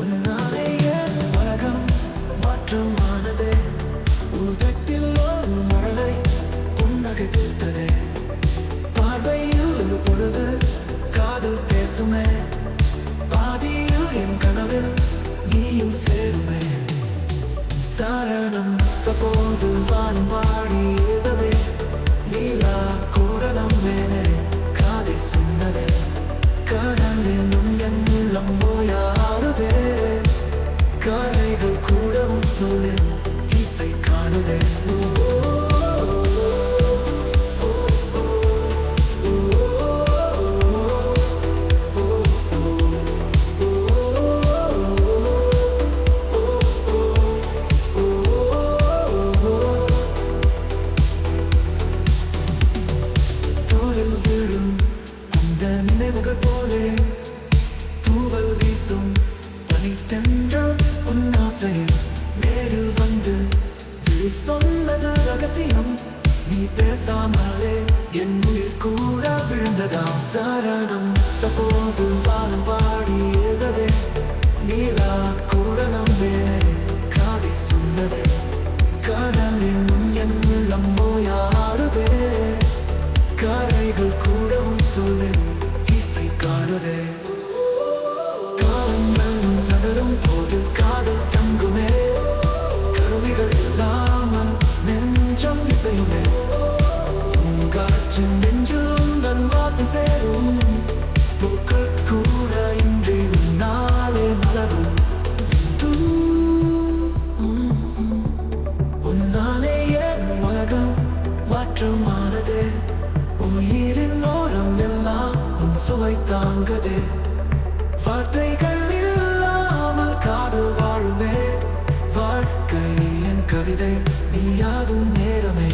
உன்னாலே என் உலகம் மாற்றமானதே. உதட்டில் ஒரு மழலை புன்னகை பூத்ததே. பார்வையில் ஒரு பொழுது காதல் பேசுமே. பாதியில் என் கனவில் நீயும் சேருமே. சரணம் போது வானம் பாடி எழுதவே. நீலா கூட நம்மேனே காதை சொன்னதே. கடலிலும் என் உள்ளம் ஓயாடுதே. கரைகள் கூடவும் சொல்லி இசை காணுதே. தோளில் விழும் அந்த நினைவுகள் போலே தூவல் வீசும் பனித்தென்றல் உன் ஆசையில் நேரில் வந்து விழி சொன்னது ரகசியம். நீ பேசாமலே என் உயிர் கூட விழுந்ததாம். சரணம் போது வானம் பாடி எழுதவே. நீலா கூட நம்பேனே காதை சொன்னதே. கடலிலும் என் உள்ளம் ஓயாடுதே. கரைகள் கூடவும் சொல்லு இசை காணுதே. காலங்கள் நகரும் போது காதல் தங்குமே. கருவிகள் இல்லாமல் நெஞ்சம் இசையுமே. பூங்காற்று நெஞ்சும் தன் வாசம் சேரும். பூக்கள் கூட இன்றி உன்னாலே மலரும். உன்னாலே என் உலகம் மாற்றமானதே. உயிரின் ஓரம் எல்லாம் உன் சுவை தாங்குதே. வார்த்தைகள் இல்லாமல் காதல் வாழுமே. வாழ்க்கை என் கவிதை நீயாகும் நேரமே.